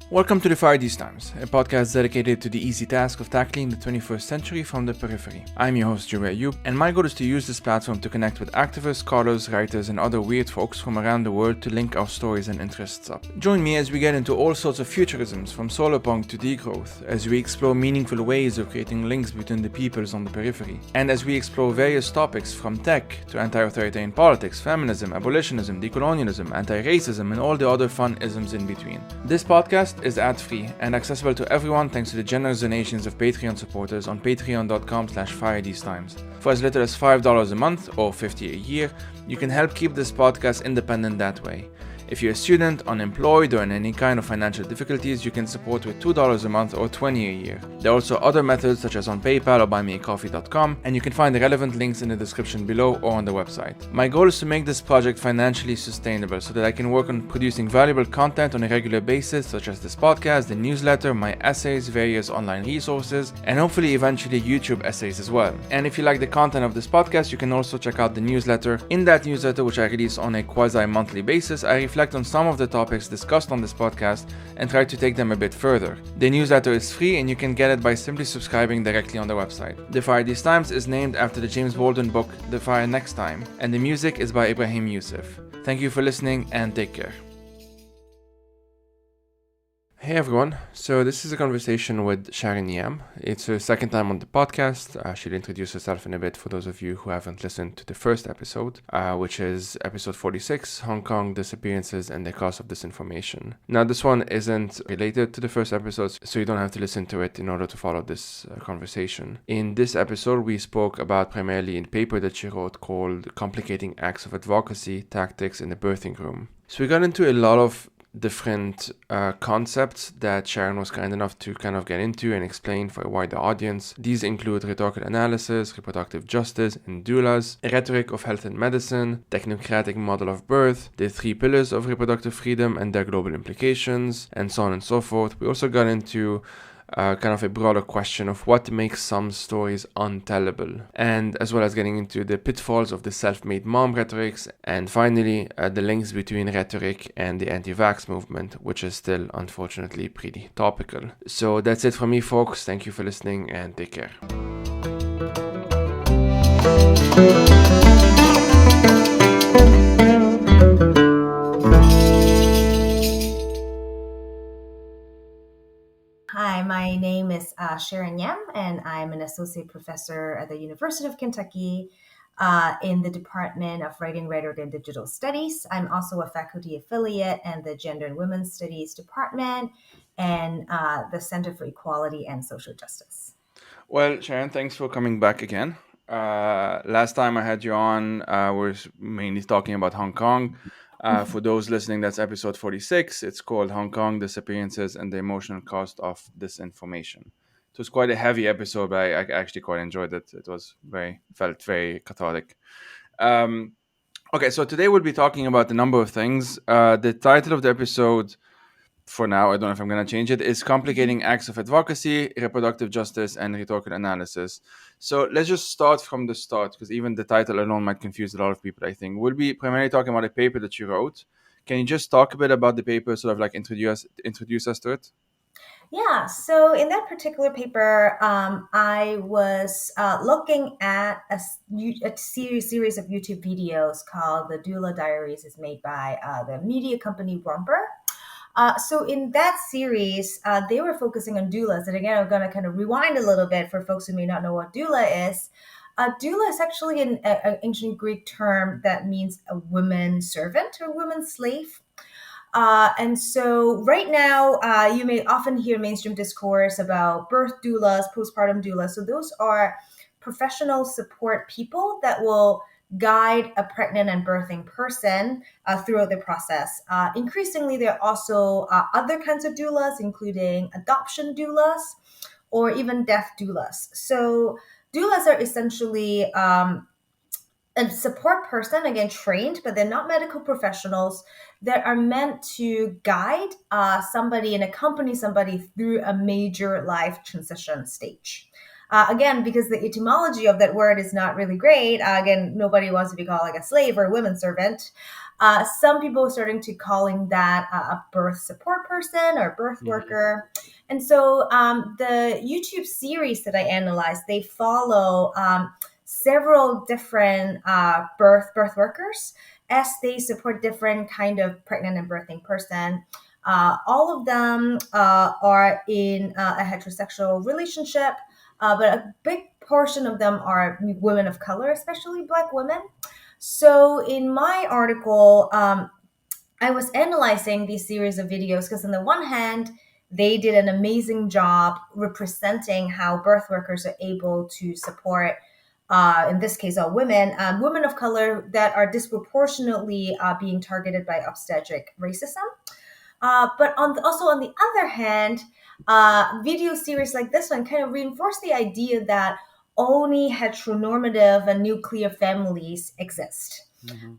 Welcome to the Fire These Times, a podcast dedicated to the easy task of tackling the 21st century from the periphery. I'm your host, Jure Ayub, and my goal is to use this platform to connect with activists, scholars, writers, and other weird folks from around the world to link our stories and interests up. Join me as we get into all sorts of futurisms, from solar punk to degrowth, as we explore meaningful ways of creating links between the peoples on the periphery, and as we explore various topics from tech to anti-authoritarian politics, feminism, abolitionism, decolonialism, anti-racism, and all the other fun isms in between. This podcast is ad-free and accessible to everyone thanks to the generous donations of Patreon supporters on patreon.com/firethesetimes. For as little as $5 a month or $50 a year, you can help keep this podcast independent that way. If you're a student, unemployed, or in any kind of financial difficulties, you can support with $2 a month or $20 a year. There are also other methods such as on PayPal or buymeacoffee.com, and you can find the relevant links in the description below or on the website. My goal is to make this project financially sustainable so that I can work on producing valuable content on a regular basis, such as this podcast, the newsletter, my essays, various online resources, and hopefully eventually YouTube essays as well. And if you like the content of this podcast, you can also check out the newsletter. In that newsletter, which I release on a quasi-monthly basis, I reflect on some of the topics discussed on this podcast and try to take them a bit further. The newsletter is free and you can get it by simply subscribing directly on the website. The Fire These Times is named after the James Baldwin book The Fire Next Time, and the music is by Ibrahim Yusuf. Thank you for listening and take care. Hey everyone, so this is a conversation with Sharon Yam. It's her second time on the podcast. She'll introduce herself in a bit for those of you who haven't listened to the first episode, which is episode 46, Hong Kong Disappearances and the Cost of Disinformation. Now this one isn't related to the first episode, so you don't have to listen to it in order to follow this conversation. In this episode, we spoke about primarily a paper that she wrote called Complicating Acts of Advocacy, Tactics in the Birthing Room. So we got into a lot of different concepts that Sharon was kind enough to kind of get into and explain for a wider audience. These include rhetorical analysis, reproductive justice and doulas, rhetoric of health and medicine, technocratic model of birth, the 3 pillars of reproductive freedom and their global implications, and so on and so forth. We also got into kind of a broader question of what makes some stories untellable, and as well as getting into the pitfalls of the self-made mom rhetorics, and finally the links between rhetoric and the anti-vaxx movement, which is still unfortunately pretty topical. So that's it from me, folks. Thank you for listening and take care. Hi, my name is Sharon Yam, and I'm an associate professor at the University of Kentucky in the Department of Writing, Rhetoric, and Digital Studies. I'm also a faculty affiliate in the Gender and Women's Studies Department and the Center for Equality and Social Justice. Well, Sharon, thanks for coming back again. Last time I had you on, we were mainly talking about Hong Kong. For those listening, that's episode 46. It's called Hong Kong Disappearances and the Emotional Cost of Disinformation. It was quite a heavy episode, but I actually quite enjoyed it. It was felt very cathartic. Okay, so today we'll be talking about a number of things. The title of the episode, for now, I don't know if I'm going to change it, is Complicating Acts of Advocacy, Reproductive Justice and Rhetorical Analysis. So let's just start from the start, because even the title alone might confuse a lot of people, I think. We'll be primarily talking about a paper that you wrote. Can you just talk a bit about the paper, sort of like introduce us to it? Yeah, so in that particular paper, I was looking at a series of YouTube videos called the Doula Diaries. It's made by the media company Romper. So in that series, they were focusing on doulas. And again, I'm going to kind of rewind a little bit for folks who may not know what doula is. Doula is actually an ancient Greek term that means a woman servant or woman slave. And so right now, you may often hear mainstream discourse about birth doulas, postpartum doulas. So those are professional support people that will guide a pregnant and birthing person throughout the process. Increasingly, there are also other kinds of doulas, including adoption doulas or even death doulas. So doulas are essentially a support person, again, trained, but they're not medical professionals that are meant to guide somebody and accompany somebody through a major life transition stage. Again, because the etymology of that word is not really great. Again, nobody wants to be called like a slave or a woman servant. Some people are starting to calling that a birth support person or birth worker. And so the YouTube series that I analyzed, they follow several different birth workers as they support different kind of pregnant and birthing person. All of them are in a heterosexual relationship, but a big portion of them are women of color, especially Black women. So in my article, I was analyzing these series of videos because on the one hand, they did an amazing job representing how birth workers are able to support, in this case, women of color that are disproportionately being targeted by obstetric racism. But also on the other hand, video series like this one kind of reinforce the idea that only heteronormative and nuclear families exist.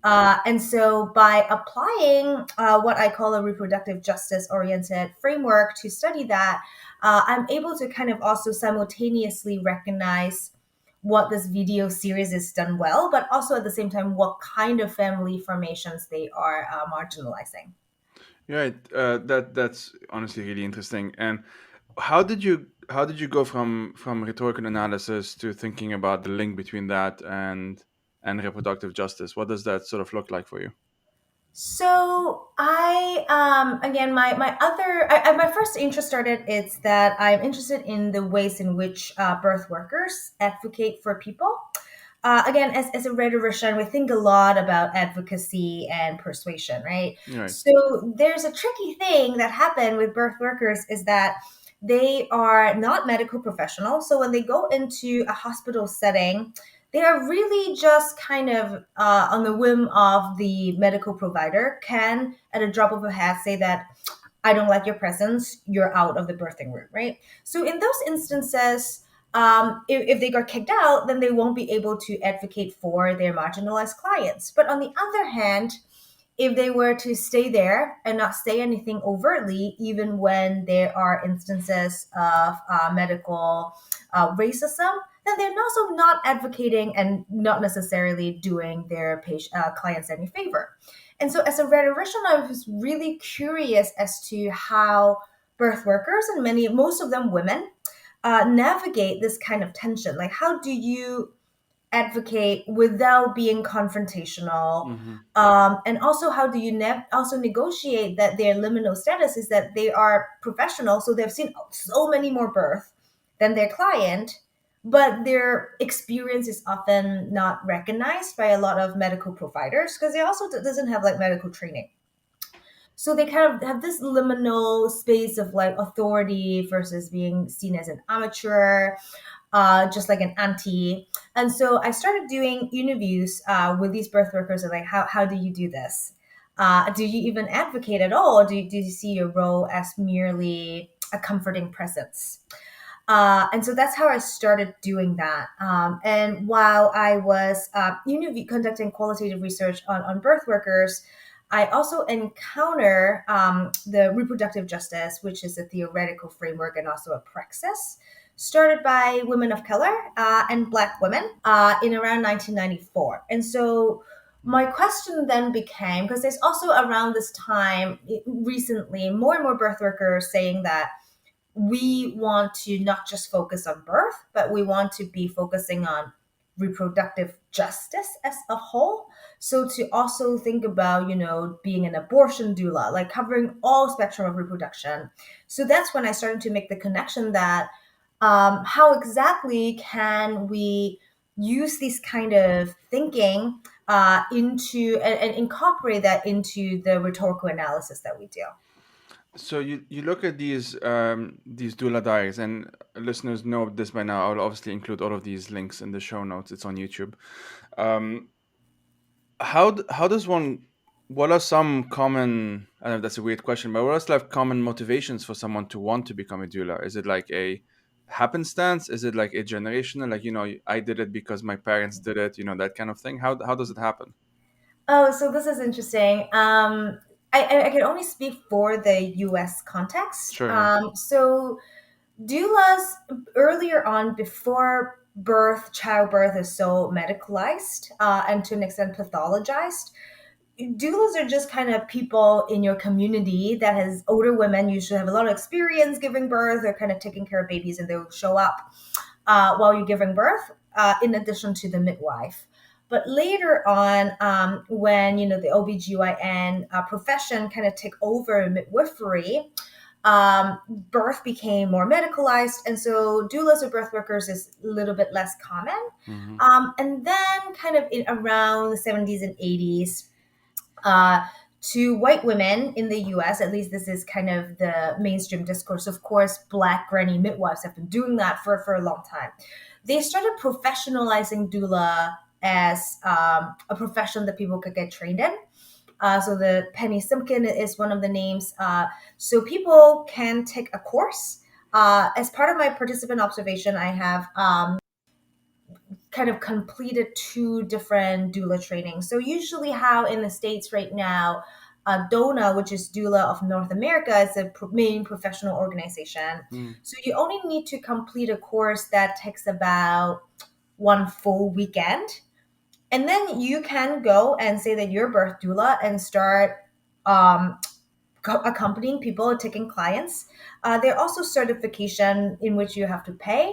And so by applying what I call a reproductive justice oriented framework to study that, I'm able to kind of also simultaneously recognize what this video series is done well, but also at the same time, what kind of family formations they are marginalizing. Right. That's honestly really interesting. And how did you go from rhetorical analysis to thinking about the link between that and reproductive justice? What does that sort of look like for you? So I again my first interest started is that I'm interested in the ways in which birth workers advocate for people. Again, as a rhetorician, we think a lot about advocacy and persuasion, right? Right. So there's a tricky thing that happened with birth workers is that they are not medical professionals. So when they go into a hospital setting, they are really just kind of on the whim of the medical provider, can, at a drop of a hat, say that I don't like your presence, you're out of the birthing room, right? So in those instances, if they got kicked out, then they won't be able to advocate for their marginalized clients. But on the other hand, if they were to stay there and not say anything overtly, even when there are instances of medical racism, then they're also not advocating and not necessarily doing their clients any favor. And so, as a rhetorician, I was really curious as to how birth workers, and most of them women, navigate this kind of tension. Like, how do you advocate without being confrontational? And also, how do you also negotiate that their liminal status is that they are professional, so they've seen so many more birth than their client, but their experience is often not recognized by a lot of medical providers because they also doesn't have like medical training. So they kind of have this liminal space of like authority versus being seen as an amateur, just like an auntie. And so I started doing interviews with these birth workers and like, how do you do this? Do you even advocate at all? Or do you see your role as merely a comforting presence? And so that's how I started doing that. And while I was conducting qualitative research on birth workers, I also encounter the reproductive justice, which is a theoretical framework and also a praxis started by women of color and Black women in around 1994. And so my question then became, because there's also around this time recently more and more birth workers saying that we want to not just focus on birth, but we want to be focusing on reproductive justice as a whole. So to also think about, being an abortion doula, like covering all spectrum of reproduction. So that's when I started to make the connection that how exactly can we use this kind of thinking into and incorporate that into the rhetorical analysis that we do. So you look at these doula diaries, and listeners know this by now. I'll obviously include all of these links in the show notes. It's on YouTube. Um, how does one? What are some common? I don't know if that's a weird question, but what are like common motivations for someone to want to become a doula? Is it like a happenstance? Is it like a generational? Like I did it because my parents did it. That kind of thing. How does it happen? Oh, so this is interesting. I can only speak for the US context. Sure. Yeah. So doulas earlier on, before childbirth is so medicalized and to an extent pathologized, doulas are just kind of people in your community that has older women, usually have a lot of experience giving birth or kind of taking care of babies, and they'll show up while you're giving birth, in addition to the midwife. But later on, when the OBGYN profession kind of took over midwifery, birth became more medicalized, and so doulas or birth workers is a little bit less common. And then kind of in around the 70s and 80s, to white women in the US, at least this is kind of the mainstream discourse. Of course, Black granny midwives have been doing that for a long time. They started professionalizing doula as a profession that people could get trained in. So the Penny Simkin is one of the names. So people can take a course. As part of my participant observation, I have kind of completed 2 different doula trainings. So usually how in the States right now, DONA, which is Doula of North America, is a main professional organization. So you only need to complete a course that takes about 1 full weekend. And then you can go and say that you're a birth doula and start accompanying people, taking clients. There are also certification in which you have to pay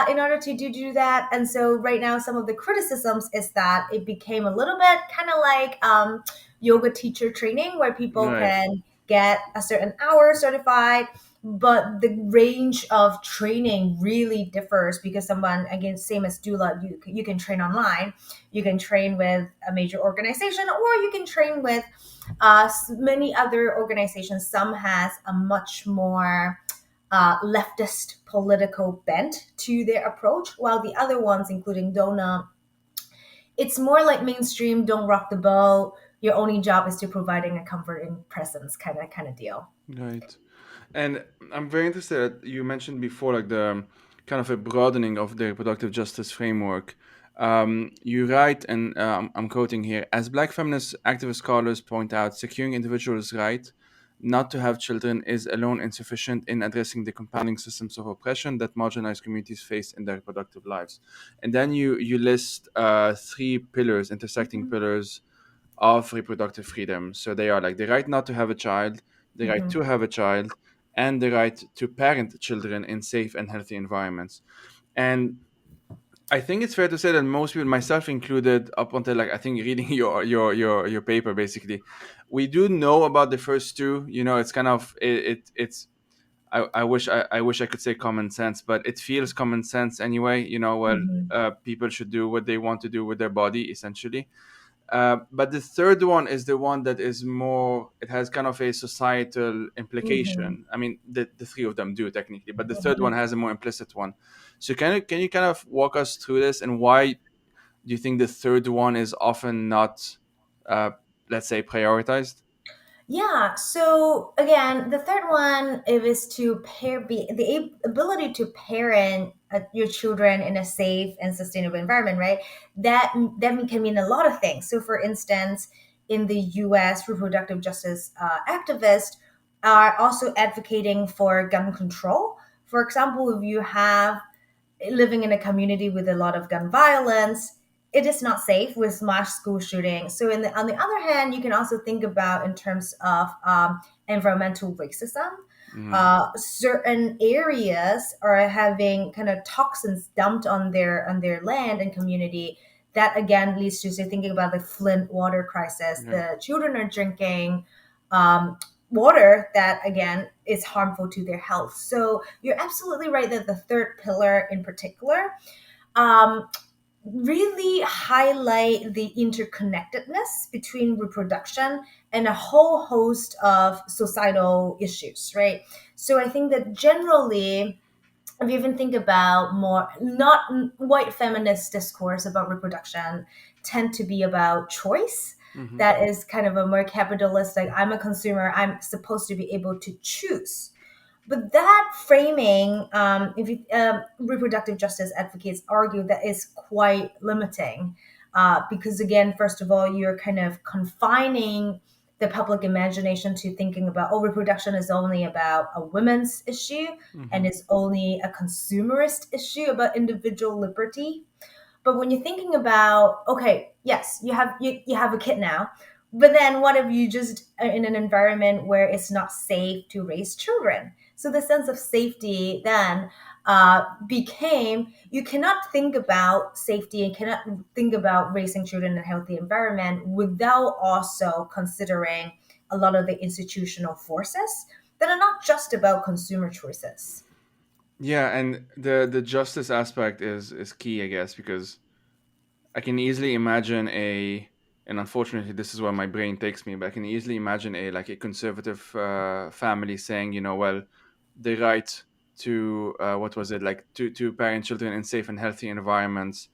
in order to do that. And so right now, some of the criticisms is that it became a little bit kind of like yoga teacher training, where people can get a certain hour certified, but the range of training really differs, because someone, again, same as doula, you can train online, you can train with a major organization, or you can train with many other organizations. Some has a much more leftist political bent to their approach, while the other ones, including DONA, it's more like mainstream, don't rock the boat. Your only job is to providing a comforting presence kind of deal. Right. And I'm very interested, you mentioned before, like the kind of a broadening of the reproductive justice framework. You write, and I'm quoting here, as Black feminist activist scholars point out, securing individuals' right not to have children is alone insufficient in addressing the compounding systems of oppression that marginalized communities face in their reproductive lives. And then you list 3 pillars, intersecting pillars of reproductive freedom. So they are like the right not to have a child, the right to have a child, and the right to parent children in safe and healthy environments. And I think it's fair to say that most people, myself included, up until like I think reading your paper, basically, we do know about the first 2. It's kind of it's. I wish I could say common sense, but it feels common sense anyway. People should do what they want to do with their body, essentially. But the third one is the one that is more, it has kind of a societal implication. I mean, the 3 of them do technically, but the third one has a more implicit one. So can you kind of walk us through this, and why do you think the third one is often not, let's say, prioritized? Yeah. So again, the third one, it is to the ability to parent your children in a safe and sustainable environment, right? That can mean a lot of things. So, for instance, in the U.S., reproductive justice activists are also advocating for gun control. For example, if you have living in a community with a lot of gun violence, it is not safe with mass school shootings. So, on the other hand, you can also think about in terms of environmental racism. Certain areas are having kind of toxins dumped on their land and community. That again leads to, say, thinking about the Flint water crisis. The children are drinking water that again is harmful to their health. So you're absolutely right that the third pillar in particular really highlight the interconnectedness between reproduction and a whole host of societal issues, right? So I think that generally, if you even think about more not white feminist discourse about reproduction, tend to be about choice. That is kind of a more capitalistic, I'm a consumer, I'm supposed to be able to choose. But that framing, reproductive justice advocates argue that is quite limiting, because again, first of all, you're kind of confining the public imagination to thinking about, reproduction is only about a women's issue and is only a consumerist issue about individual liberty. But when you're thinking about, okay, yes, you have a kid now, But then what if you just are in an environment where it's not safe to raise children? So the sense of safety then became, you cannot think about safety and cannot think about raising children in a healthy environment without also considering a lot of the institutional forces that are not just about consumer choices. Yeah, and the justice aspect is key, I guess, because I can easily imagine and unfortunately, this is where my brain takes me, but I can easily imagine a conservative family saying, well, the right to what was it like to parent children in safe and healthy environments,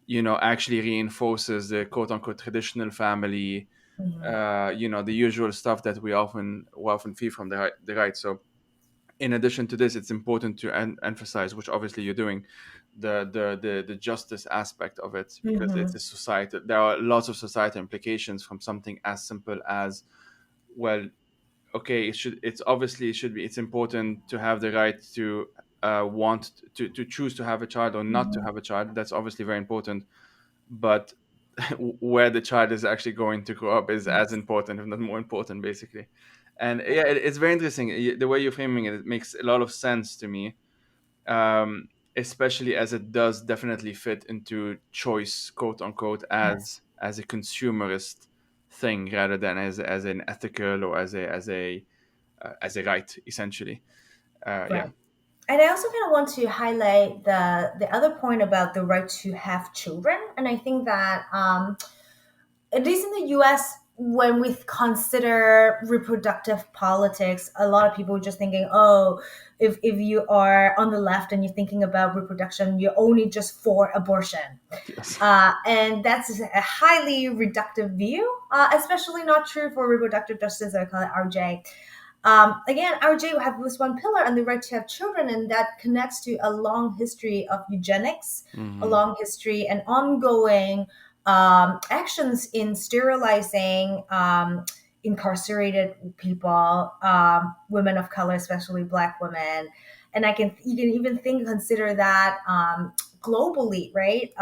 actually reinforces the quote unquote traditional family, Mhm. the usual stuff that we often feel from the right. So in addition to this, it's important to emphasize, which obviously you're doing, the justice aspect of it, because it's Mhm. a society. There are lots of societal implications from something as simple as, well, okay, it's important to have the right to want to choose to have a child or not to Mhm. have a child. That's obviously very important, but where the child is actually going to grow up is as Yes. important, if not more important, basically. And yeah, it's very interesting. The way you're framing it, it makes a lot of sense to me, um, especially as it does definitely fit into choice, quote unquote, Yes. as a consumerist thing rather than as an ethical or as a right, essentially. Yeah. Right. And I also kind of want to highlight the other point about the right to have children. And I think that at least in the US, when we consider reproductive politics, a lot of people are just thinking, oh, if you are on the left and you're thinking about reproduction, you're only just for abortion. Yes. And that's a highly reductive view, especially not true for reproductive justice, I call it RJ. Again, RJ have this one pillar on the right to have children, and that connects to a long history of eugenics, a Hmm. long history and ongoing actions in sterilizing incarcerated people, women of color, especially Black women. And you can even consider that globally, right?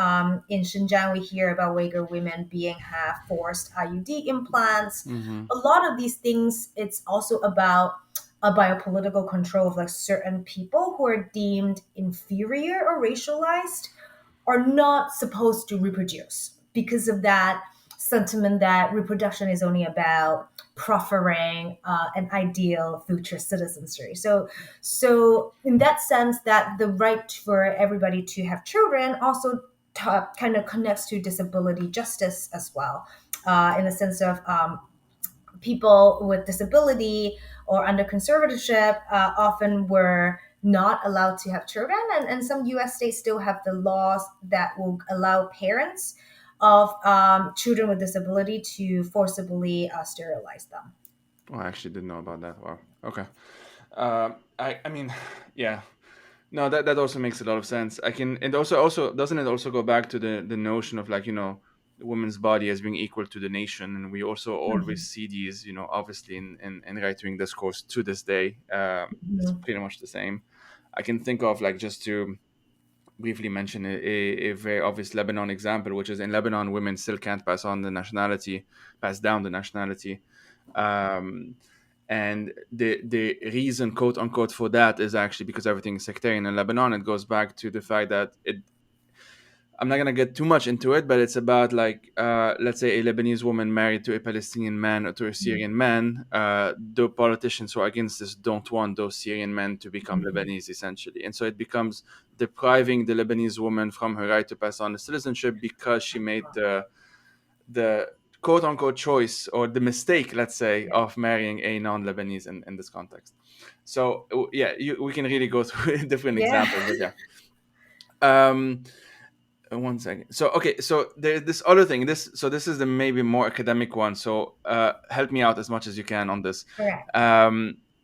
In Xinjiang, we hear about Uyghur women being have forced IUD implants. Hmm. A lot of these things, it's also about a biopolitical control of like certain people who are deemed inferior or racialized are not supposed to reproduce because of that sentiment that reproduction is only about proffering an ideal future citizenry. So in that sense, that the right for everybody to have children also kind of connects to disability justice as well, in the sense of people with disability or under conservatorship often were not allowed to have children. And some US states still have the laws that will allow parents of children with disability to forcibly sterilize them. Oh, I actually didn't know about that. Wow. Okay. I mean, yeah. No, that also makes a lot of sense. I can, and also doesn't it also go back to the notion of like, the woman's body as being equal to the nation, and we also always Mhm. see these, obviously in right wing discourse to this day. It's Mhm. pretty much the same. I can think of, like, just to briefly mention a very obvious Lebanon example, which is in Lebanon, women still can't pass down the nationality. Um, and the reason, quote unquote, for that is actually because everything is sectarian in Lebanon. It goes back to the fact that I'm not gonna get too much into it, but it's about, like, let's say a Lebanese woman married to a Palestinian man or to a Syrian man. The politicians who are against this don't want those Syrian men to become Mhm. Lebanese, essentially, and so it becomes depriving the Lebanese woman from her right to pass on the citizenship because she made the quote unquote choice, or the mistake, let's say, Yeah. of marrying a non-Lebanese in this context. So yeah, we can really go through different Yeah. examples, but yeah. Um, 1 second. So okay, so there's this other thing. This is the maybe more academic one. So help me out as much as you can on this, Correct.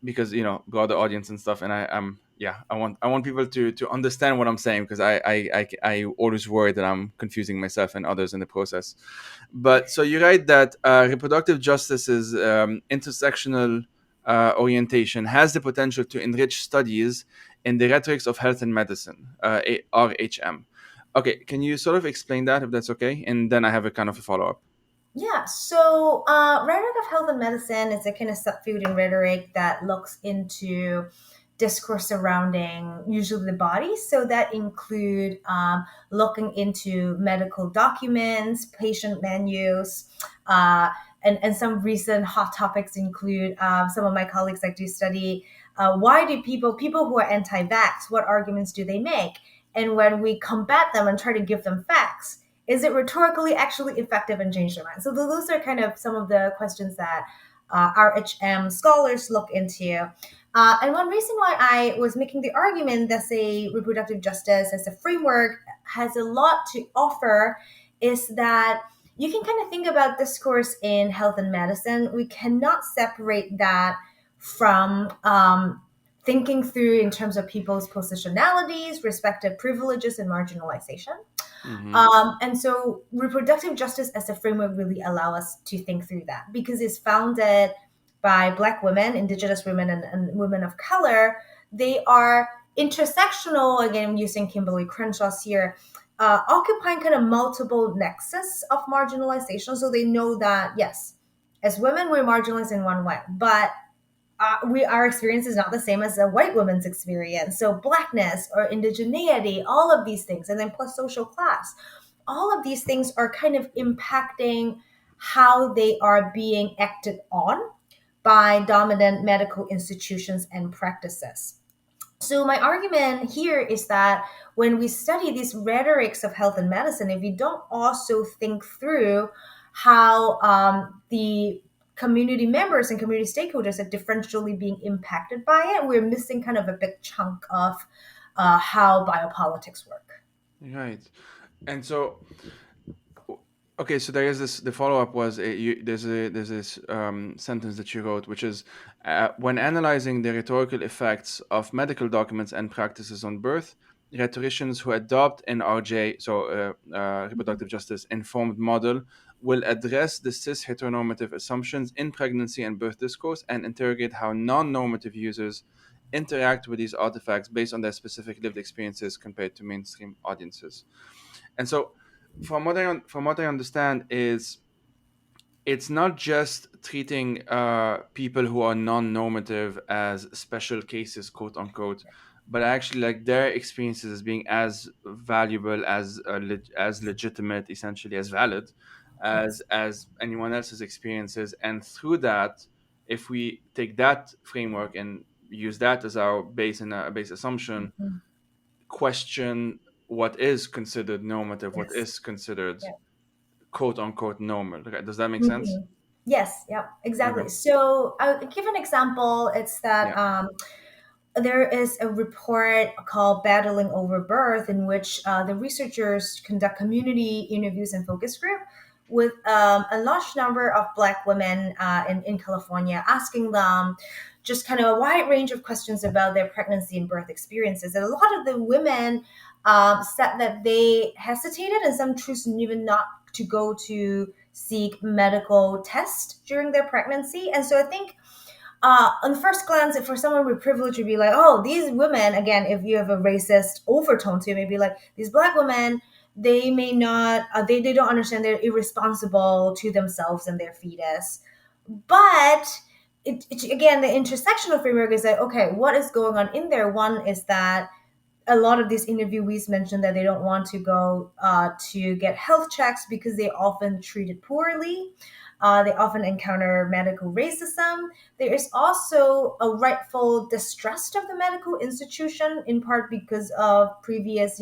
because broader audience and stuff. And I want people to understand what I'm saying, because I always worry that I'm confusing myself and others in the process. But so you write that reproductive justice's intersectional orientation has the potential to enrich studies in the rhetorics of health and medicine, RHM. Okay, can you sort of explain that, if that's okay? And then I have a kind of a follow up. Yeah, so rhetoric of health and medicine is a kind of subfield in rhetoric that looks into discourse surrounding usually the body. So that include looking into medical documents, patient menus, and some recent hot topics include some of my colleagues like to study why do people who are anti-vax, what arguments do they make? And when we combat them and try to give them facts, is it rhetorically actually effective and change their mind? So those are kind of some of the questions that RHM scholars look into. And one reason why I was making the argument that, say, reproductive justice as a framework has a lot to offer is that you can kind of think about discourse in health and medicine. We cannot separate that from thinking through in terms of people's positionalities, respective privileges, and marginalization. Mm-hmm. And so reproductive justice as a framework really allow us to think through that because it's founded by Black women, Indigenous women, and women of color. They are intersectional, again, using Kimberly Crenshaw's here, occupying kind of multiple nexus of marginalization. So they know that, yes, as women, we're marginalized in one way, but our experience is not the same as a white woman's experience. So blackness or indigeneity, all of these things, and then plus social class, all of these things are kind of impacting how they are being acted on by dominant medical institutions and practices. So my argument here is that when we study these rhetorics of health and medicine, if we don't also think through how the community members and community stakeholders are differentially being impacted by it, we're missing kind of a big chunk of how biopolitics work. Right. And so, okay, so there is this. The follow up was there's this sentence that you wrote, which is when analyzing the rhetorical effects of medical documents and practices on birth, rhetoricians who adopt an RJ, so reproductive justice informed model, will address the cis heteronormative assumptions in pregnancy and birth discourse and interrogate how non-normative users interact with these artifacts based on their specific lived experiences compared to mainstream audiences. And so, from what I understand, is it's not just treating people who are non-normative as special cases, quote unquote, but actually like their experiences as being as valuable as legitimate, essentially as valid Yes. as anyone else's experiences. And through that, if we take that framework and use that as our base and a base assumption, Mhm. question what is considered normative, what Yes. is considered Yeah. quote unquote normal. Okay, does that make sense? Mhm. Yes. Yeah. Okay. Exactly. So I'll give an example. It's that Yeah. there is a report called Battling Over Birth in which the researchers conduct community interviews and focus group with a large number of Black women in California, asking them just kind of a wide range of questions about their pregnancy and birth experiences. And a lot of the women said that they hesitated and some choose even not to go to seek medical tests during their pregnancy. And so I think on first glance, if for someone with privilege, would be like, oh, these women, again, if you have a racist overtone to it, maybe like these Black women, they may not, they don't understand they're irresponsible to themselves and their fetus. But again, the intersectional framework is like, okay, what is going on in there? One is that a lot of these interviewees mentioned that they don't want to go to get health checks because they often treated poorly. They often encounter medical racism. There is also a rightful distrust of the medical institution, in part because of previous,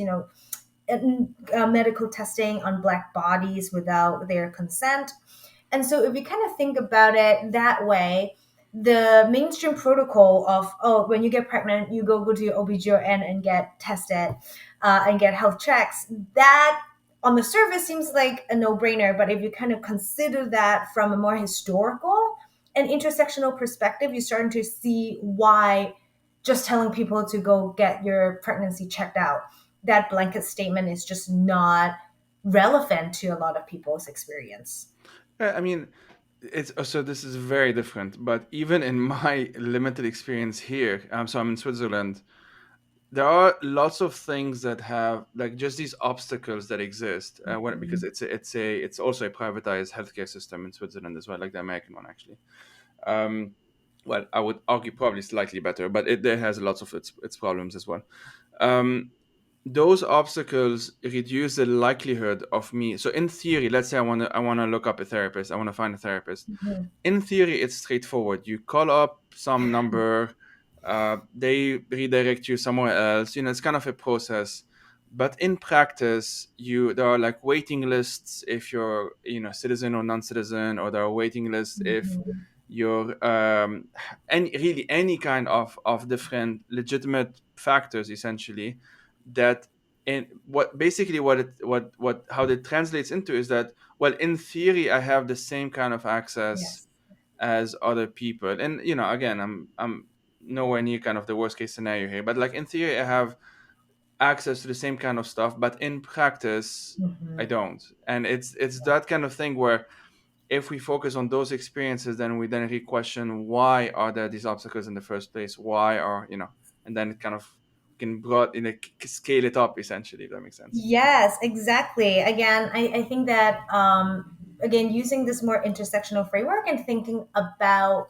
medical testing on Black bodies without their consent. And so if you kind of think about it that way, the mainstream protocol of, oh, when you get pregnant, you go to your OBGYN and get tested and get health checks, that on the surface seems like a no-brainer. But if you kind of consider that from a more historical and intersectional perspective, you're starting to see why just telling people to go get your pregnancy checked out, that blanket statement is just not relevant to a lot of people's experience. I mean, it's so this is very different. But even in my limited experience here, so I'm in Switzerland. there are lots of things that have like just these obstacles that exist because it's also a privatized healthcare system in Switzerland as well, like the American one actually. Um, well, I would argue probably slightly better, but there has lots of its problems as well. Um, those obstacles reduce the likelihood of me. So in theory, let's say I want to look up a therapist. I want to find a therapist. Mhm. In theory, it's straightforward. You call up some number, they redirect you somewhere else. It's kind of a process. But in practice, there are like waiting lists if you're citizen or non-citizen, or there are waiting lists if Mhm. you're any kind of different legitimate factors essentially that in what basically what how it translates into is that, well, in theory I have the same kind of access Yes. as other people. And again, I'm nowhere near kind of the worst case scenario here, but like in theory I have access to the same kind of stuff, but in practice I Mhm. don't. And it's that kind of thing where if we focus on those experiences, then we then re-question why are there these obstacles in the first place, why are and then it kind of can scale it up essentially, if that makes sense. Yes, exactly. Again, I think that again, using this more intersectional framework and thinking about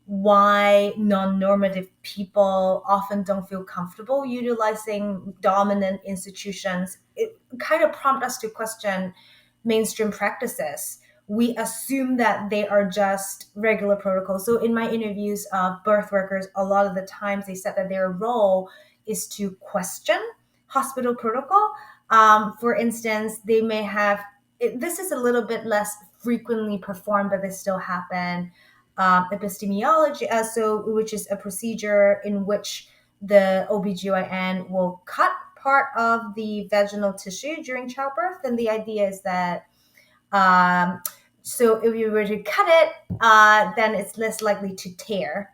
why non-normative people often don't feel comfortable utilizing dominant institutions, it kind of prompt us to question mainstream practices. We assume that they are just regular protocols. So in my interviews of birth workers, a lot of the times they said that their role is to question hospital protocol. For instance, they may have, this is a little bit less frequently performed, but they still happen. Epistemology, which is a procedure in which the OBGYN will cut part of the vaginal tissue during childbirth. And the idea is that so if you were to cut it, then it's less likely to tear.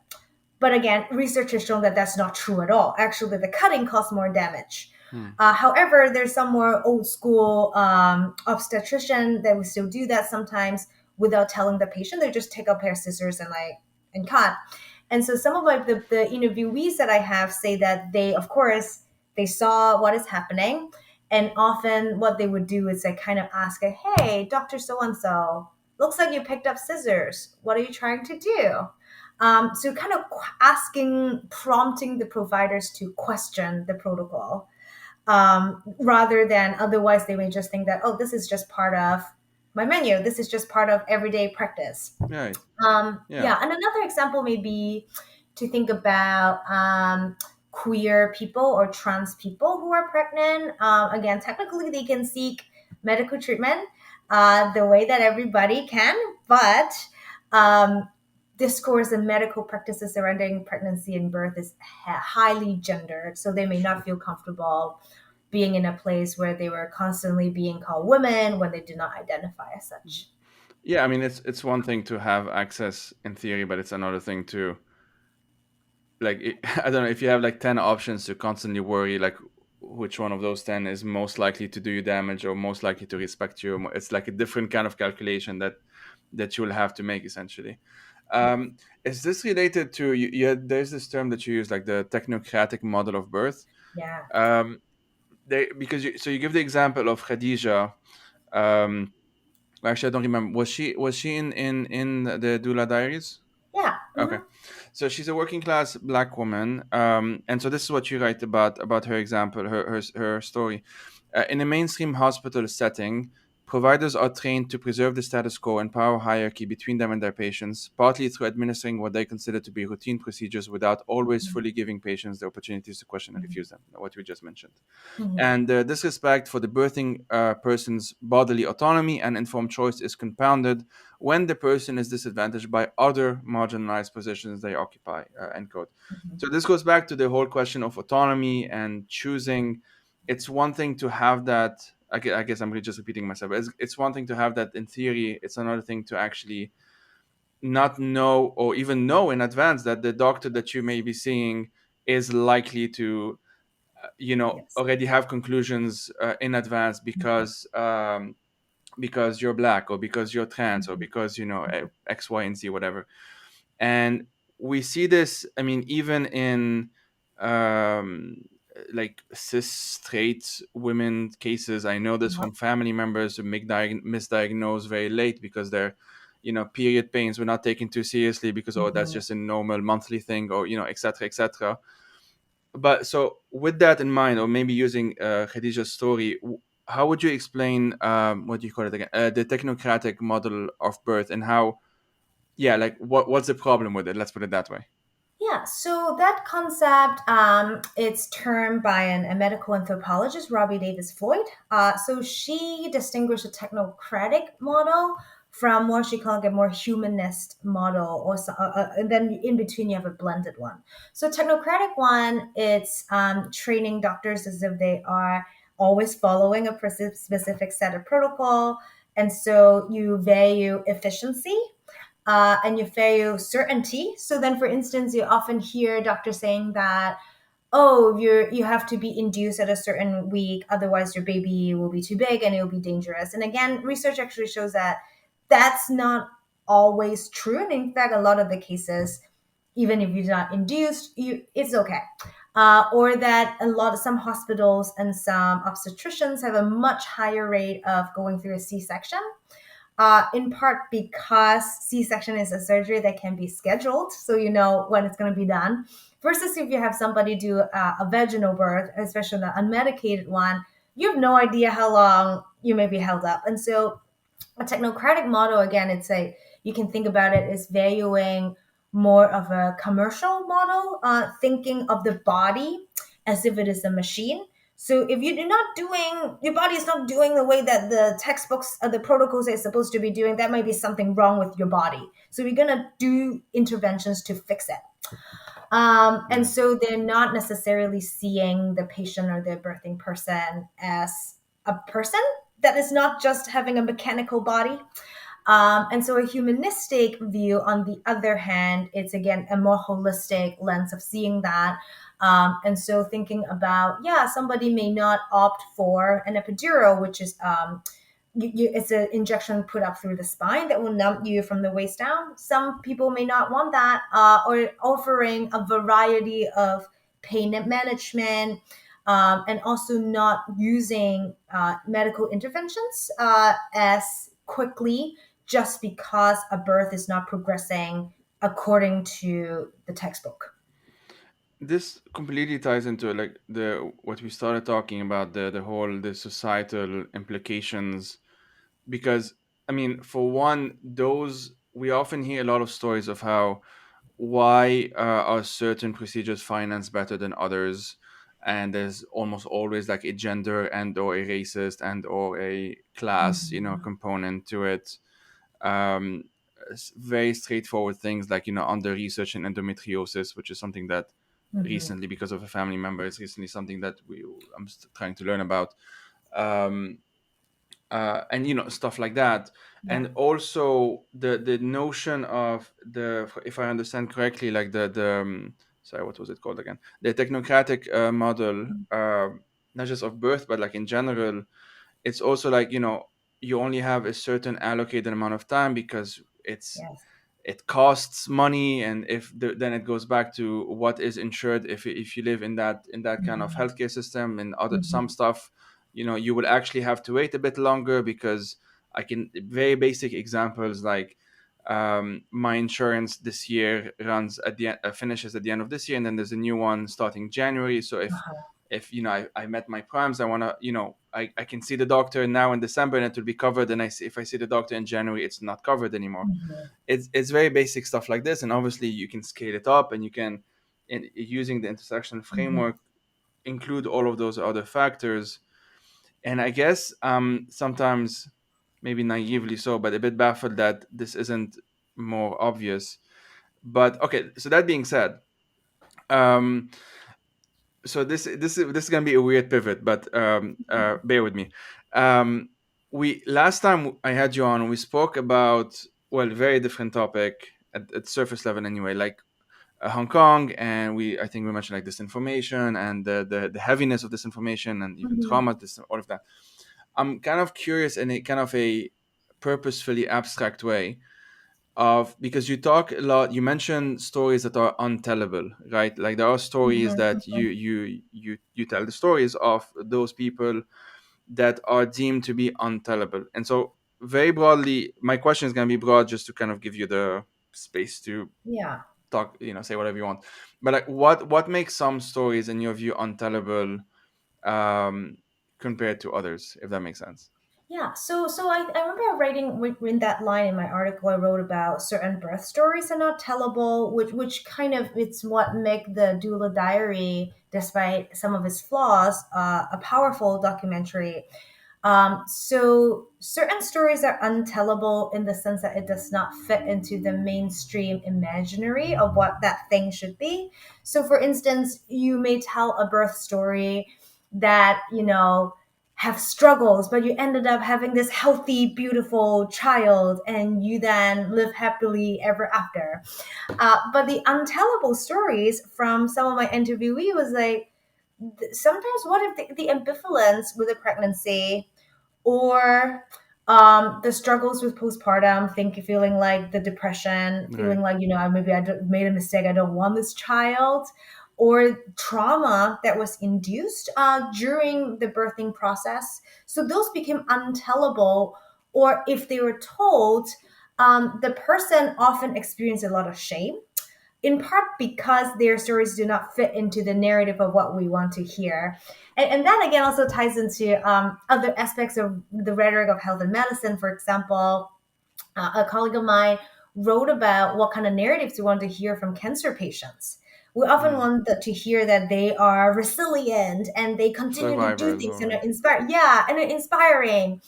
But again, research has shown that that's not true at all. Actually, the cutting causes more damage. Hmm. However, there's some more old school obstetrician that will still do that sometimes without telling the patient. They just take a pair of scissors and cut. And so some of the interviewees that I have say that they, of course, they saw what is happening. And often what they would do is they kind of ask, hey, Dr. So-and-so, looks like you picked up scissors. What are you trying to do? So kind of prompting the providers to question the protocol, rather than otherwise they may just think that, oh, this is just part of my menu. This is just part of everyday practice. Right. Yeah. Yeah, and another example may be to think about queer people or trans people who are pregnant. Again, technically they can seek medical treatment the way that everybody can, but um, discourse and medical practices surrounding pregnancy and birth is highly gendered, so they may not feel comfortable being in a place where they were constantly being called women when they do not identify as such. Yeah, I mean, it's one thing to have access in theory, but it's another thing to I don't know, if you have like 10 options to constantly worry like which one of those 10 is most likely to do you damage or most likely to respect you. It's like a different kind of calculation that you will have to make essentially. Is this related to there's this term that you use, like the technocratic model of birth? Yeah. um because you give the example of Khadija. Actually, I don't remember, was she in the Doula Diaries? Yeah. Okay, so she's a working class black woman, and so this is what you write about her example, her story. In a mainstream hospital setting, providers are trained to preserve the status quo and power hierarchy between them and their patients, partly through administering what they consider to be routine procedures without always fully giving patients the opportunities to question and refuse them, what we just mentioned. Mhm. And disrespect for the birthing person's bodily autonomy and informed choice is compounded when the person is disadvantaged by other marginalized positions they occupy. End quote. So this goes back to the whole question of autonomy and choosing. It's one thing to have that. I guess I'm really just repeating myself. It's one thing to have that in theory. It's another thing to actually not know or even know in advance that the doctor that you may be seeing is likely to Yes. already have conclusions in advance because you're black or because you're trans or because X, Y, and Z, whatever. And we see this, I mean, even in um, like cis straight women cases. I know this from family members who misdiagnose very late because their, period pains were not taken too seriously because, oh, that's Mhm. just a normal monthly thing, or, etc., etc. But so with that in mind, or maybe using Khadija's story, how would you explain, what do you call it again, the technocratic model of birth, and how, yeah, like what's the problem with it? Let's put it that way. Yeah, so that concept, it's termed by a medical anthropologist, Robbie Davis Floyd. So she distinguished a technocratic model from what she called a more humanist model, and then in between you have a blended one. So technocratic one, it's training doctors as if they are always following a specific set of protocol, and so you value efficiency and you value certainty. So then, for instance, you often hear doctors saying that, oh, you have to be induced at a certain week, otherwise your baby will be too big and it will be dangerous. And again, research actually shows that that's not always true. And in fact, a lot of the cases, even if you're not induced, it's okay. Or that some hospitals and some obstetricians have a much higher rate of going through a C-section, in part because C-section is a surgery that can be scheduled, so you know when it's going to be done. Versus if you have somebody do a vaginal birth, especially the unmedicated one, you have no idea how long you may be held up. And so, a technocratic model, again, you can think about it as valuing more of a commercial model, thinking of the body as if it is a machine. So if you're not doing, your body is not doing the way that the textbooks, the protocols are supposed to be doing, that might be something wrong with your body. So we're gonna do interventions to fix it. And so they're not necessarily seeing the patient or the birthing person as a person that is not just having a mechanical body. And so a humanistic view, on the other hand, it's again a more holistic lens of seeing that. And so thinking about, yeah, somebody may not opt for an epidural, which is it's an injection put up through the spine that will numb you from the waist down. Some people may not want that, or offering a variety of pain management, and also not using medical interventions as quickly just because a birth is not progressing according to the textbook. This completely ties into like the what we started talking about, the societal implications, because I mean, for one, those we often hear a lot of stories of how why are certain procedures financed better than others, and there's almost always like a gender and or a racist and or a class, Mhm. component to it. um, Very straightforward things like, under research in endometriosis, which is something that Mhm. recently, because of a family member, is recently something that I'm trying to learn about. um, and stuff like that. Yeah. And also the notion of the, if I understand correctly, like the sorry, what was it called again, the technocratic model, not just of birth but like in general. It's also like, you only have a certain allocated amount of time because Yes. it costs money. And then it goes back to what is insured. If you live in that kind of Mhm. healthcare system, and other some Mhm. stuff, you will actually have to wait a bit longer, because I can, very basic examples like, my insurance this year runs at the finishes at the end of this year, and then there's a new one starting January. So if I met my primes, I want to, I can see the doctor now in December and it will be covered, and if I see the doctor in January, it's not covered anymore. Mhm. It's very basic stuff like this, and obviously you can scale it up, and you can, using the intersectional Mhm. framework, include all of those other factors. And I guess, sometimes, maybe naively so, but a bit baffled that this isn't more obvious. But okay, so that being said, um so this is gonna be a weird pivot, but bear with me. We last time I had you on, we spoke about, well, very different topic at surface level anyway, like Hong Kong, and I think we mentioned like disinformation and the heaviness of disinformation and even Mhm. trauma, all of that. I'm kind of curious in a kind of a purposefully abstract way. of, because you talk a lot, you mention stories that are untellable, right? Like there are stories Mhm, that you tell the stories of those people that are deemed to be untellable. And so very broadly, my question is going to be broad just to kind of give you the space to yeah. talk, say whatever you want. But like what makes some stories in your view untellable, um compared to others, if that makes sense? Yeah, so I remember writing in that line in my article I wrote about certain birth stories are not tellable, which kind of it's what make the Doula Diary, despite some of its flaws, a powerful documentary. So certain stories are untellable in the sense that it does not fit into the mainstream imaginary of what that thing should be. So, for instance, you may tell a birth story that have struggles, but you ended up having this healthy, beautiful child, and you then live happily ever after. But the untellable stories from some of my interviewee was like, sometimes what if the ambivalence with a pregnancy or the struggles with postpartum, feeling like the depression, Right. feeling like maybe made a mistake, I don't want this child, or trauma that was induced during the birthing process. So those became untellable, or if they were told, the person often experienced a lot of shame, in part because their stories do not fit into the narrative of what we want to hear. And that again also ties into other aspects of the rhetoric of health and medicine. For example, a colleague of mine wrote about what kind of narratives we want to hear from cancer patients. We often Mm. want to hear that they are resilient and they continue to do Survivors, things all and are right. inspired. Yeah, and are inspiring.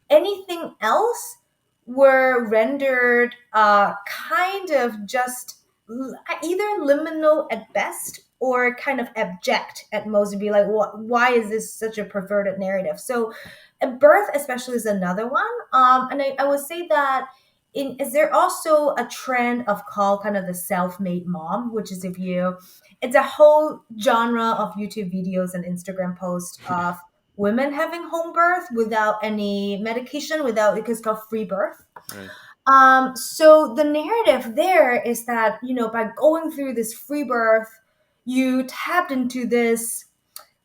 Anything else were rendered kind of just either liminal at best or kind of abject at most, to be like, why is this such a perverted narrative? So birth especially is another one, and I would say that is there also a trend of called kind of the self-made mom, which is, if you it's a whole genre of YouTube videos and Instagram posts of women having home birth without any medication, without, because it's called free birth. Right. So the narrative there is that, by going through this free birth, you tapped into this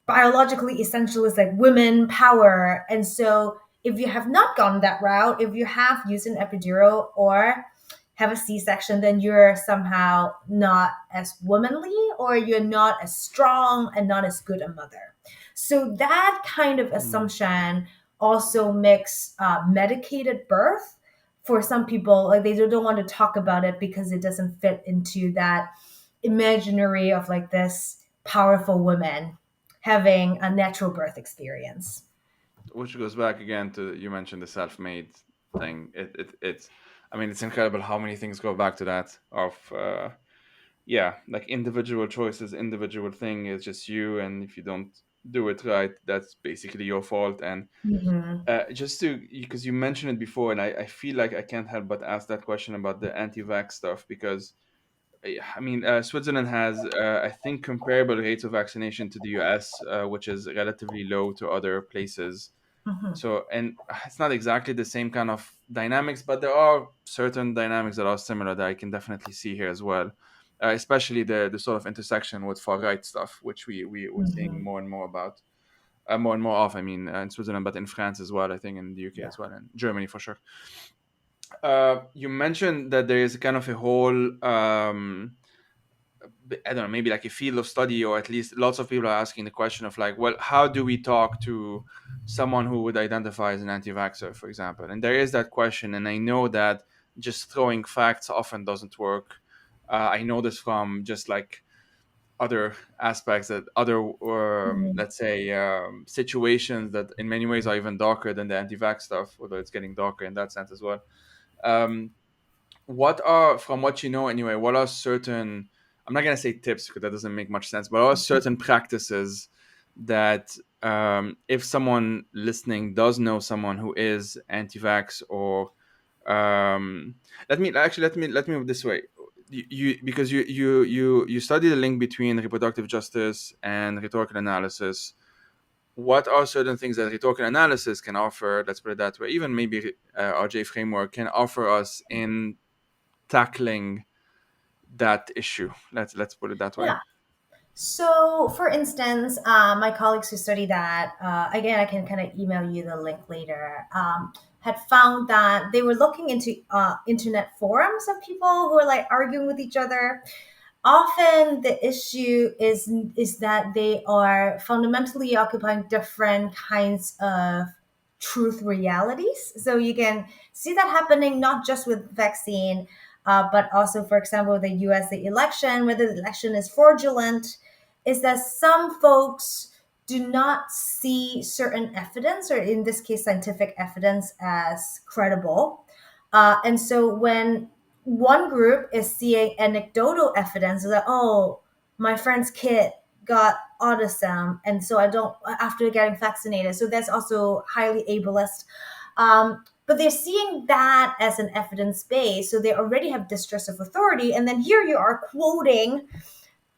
biologically essentialist like women power. And so if you have not gone that route, if you have used an epidural or have a C-section, then you're somehow not as womanly, or you're not as strong and not as good a mother. So that kind of Mm. assumption also makes medicated birth, for some people, like they don't want to talk about it because it doesn't fit into that imaginary of like this powerful woman having a natural birth experience. Which goes back again to, you mentioned the self-made thing. It's, I mean, it's incredible how many things go back to that of yeah, like individual choices, individual thing is just you, and if you don't do it right, that's basically your fault. And Mm-hmm. just to, because you mentioned it before, and I feel like I can't help but ask that question about the anti-vax stuff, because I mean, Switzerland has, I think, comparable rates of vaccination to the US, which is relatively low to other places. Mm-hmm. So, and it's not exactly the same kind of dynamics, but there are certain dynamics that are similar that I can definitely see here as well. Especially the sort of intersection with far right stuff, which we're seeing Mm-hmm. more and more about, more and more of. I mean, in Switzerland, but in France as well. I think in the UK Yeah. as well, and Germany for sure. You mentioned that there is kind of a whole, I don't know, maybe like a field of study, or at least lots of people are asking the question of like, well, how do we talk to someone who would identify as an anti-vaxxer, for example? And there is that question, and I know that just throwing facts often doesn't work. I know this from just like other aspects, that other, Mm-hmm. let's say, situations that in many ways are even darker than the anti-vax stuff, although it's getting darker in that sense as well. Um, what are, from what you know anyway, what are certain, I'm not going to say tips because that doesn't make much sense, but what are certain practices that, if someone listening does know someone who is anti-vax, or um, let me move this way. You because you study the link between reproductive justice and rhetorical analysis. What are certain things that rhetorical analysis can offer, let's put it that way, even maybe RJ framework can offer us in tackling that issue? Let's put it that way. Yeah. So, for instance, my colleagues who study that, again, I can kind of email you the link later, had found that they were looking into internet forums of people who are like arguing with each other. Often the issue is that they are fundamentally occupying different kinds of truth realities. So you can see that happening not just with vaccine, but also, for example, the US, the election, whether the election is fraudulent, is that some folks do not see certain evidence, or in this case, scientific evidence, as credible. And so when one group is seeing anecdotal evidence that, oh, my friend's kid got autism, and so I don't, after getting vaccinated. So that's also highly ableist. But they're seeing that as an evidence base. So they already have distrust of authority. And then here you are quoting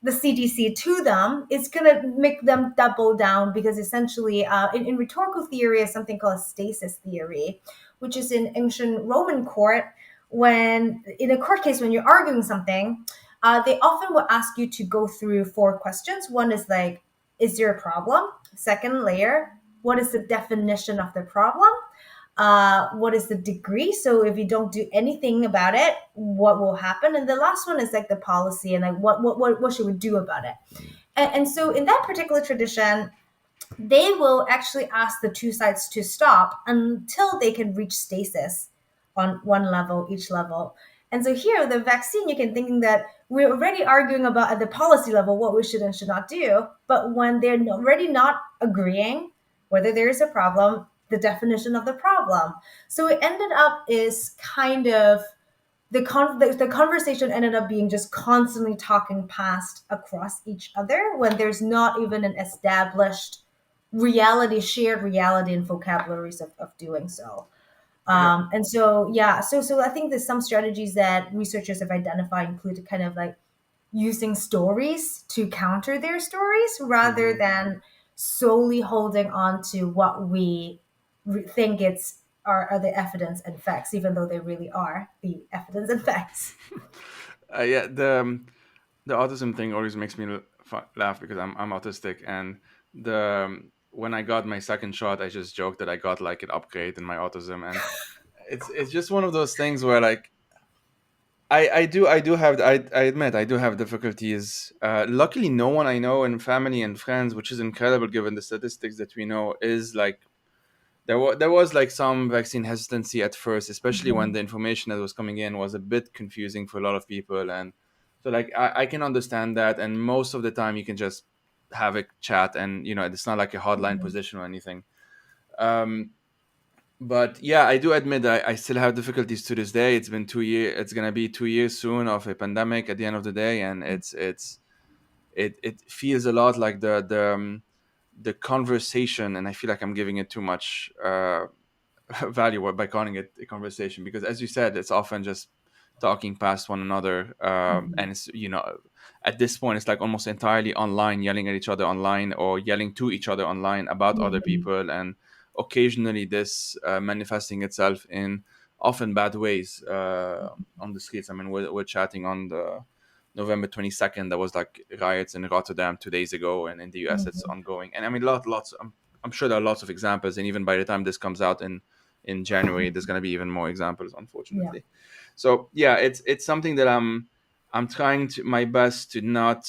the CDC to them. It's going to make them double down, because essentially in rhetorical theory is something called stasis theory, which is in ancient Roman court. When in a court case, when you're arguing something, they often will ask you to go through 4 questions. One is like, is there a problem? Second layer, what is the definition of the problem? What is the degree? So if you don't do anything about it, what will happen? And the last one is like the policy, and like what should we do about it? And so in that particular tradition, they will actually ask the two sides to stop until they can reach stasis on one level, each level. And so here, the vaccine, you can think that we're already arguing about at the policy level what we should and should not do. But when they're already not agreeing whether there is a problem, the definition of the problem. So it ended up is kind of the conversation ended up being just constantly talking past across each other when there's not even an established reality, shared reality and vocabularies of doing so. And so, yeah, so I think there's some strategies that researchers have identified include kind of like using stories to counter their stories rather than solely holding on to what we think are the evidence and facts, even though they really are the evidence and facts. Yeah, the autism thing always makes me laugh because I'm autistic, and when I got my second shot, I just joked that I got like an upgrade in my autism, and it's just one of those things where like I admit I do have difficulties. Luckily, no one I know in family and friends, which is incredible given the statistics that we know, is like there was like some vaccine hesitancy at first, especially when Mhm. the information that was coming in was a bit confusing for a lot of people, and so like I can understand that, and most of the time you can just have a chat, and it's not like a hardline Mhm. position or anything. Um, but yeah, I do admit that I still have difficulties to this day. It's been 2 years. It's gonna be 2 years soon of a pandemic at the end of the day, and it feels a lot like the conversation, and I feel like I'm giving it too much value by calling it a conversation, because as you said, it's often just talking past one another, Mhm. and it's at this point it's like almost entirely online, yelling at each other online or yelling to each other online about other Mhm. people, and occasionally this manifesting itself in often bad ways on the streets. I mean, we're chatting on the November 22nd. There was like riots in Rotterdam 2 days ago, and in the US it's Mhm. ongoing. And I mean, lots. I'm sure there are lots of examples, and even by the time this comes out in January, there's going to be even more examples, Yeah. unfortunately. So yeah, it's something that I'm trying to my best to not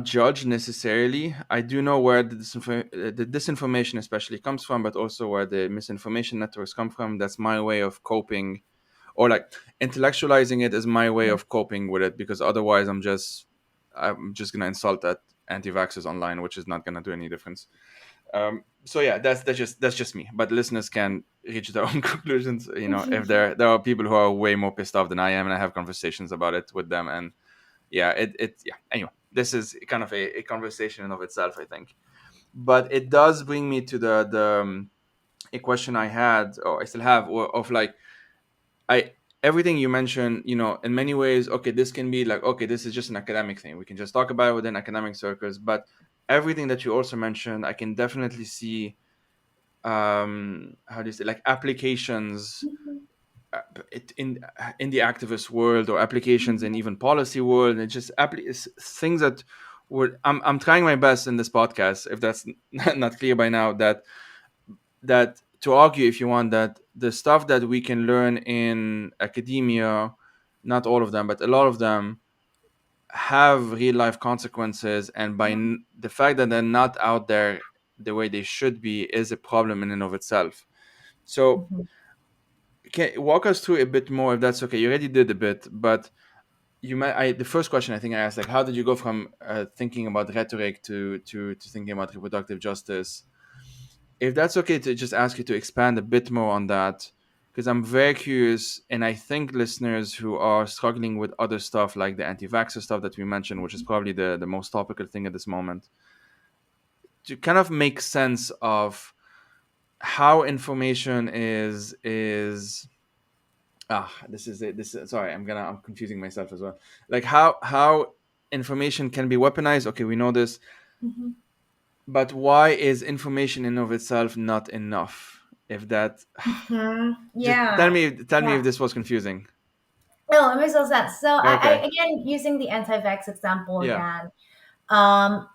judge necessarily. I do know where the disinformation especially comes from, but also where the misinformation networks come from. That's my way of coping, or like intellectualizing it is my way of coping with it, because otherwise I'm just gonna insult that anti-vaxxers online, which is not gonna do any difference. So yeah, that's just me. But listeners can reach their own conclusions. If there are people who are way more pissed off than I am, and I have conversations about it with them, and yeah, yeah. Anyway, this is kind of a conversation in of itself, I think. But it does bring me to the a question I had, or I still have, of like I everything you mentioned, in many ways, okay, this can be like, okay, this is just an academic thing. We can just talk about it within academic circles. But everything that you also mentioned, I can definitely see how do you say, like, applications in the activist world or applications in even policy world, and it's just it's things that would I'm trying my best in this podcast, if that's not clear by now, that to argue, if you want, that the stuff that we can learn in academia, not all of them but a lot of them, have real life consequences, and the fact that they're not out there the way they should be is a problem in and of itself. So Mhm. can walk us through a bit more, if that's okay. You already did a bit, but the first question I think I asked, like, how did you go from thinking about rhetoric to thinking about reproductive justice? If that's okay, to just ask you to expand a bit more on that, because I'm very curious, and I think listeners who are struggling with other stuff like the anti-vaxxer stuff that we mentioned, which is probably the most topical thing at this moment, to kind of make sense of how information is this is it. This is, sorry, I'm confusing myself as well. Like how information can be weaponized. Okay, we know this, Mhm. but why is information in of itself not enough? If that, Mhm. just Yeah. tell me Yeah. if this was confusing. No, it makes no sense. So I Okay. again using the anti-vax example Yeah. again. Um,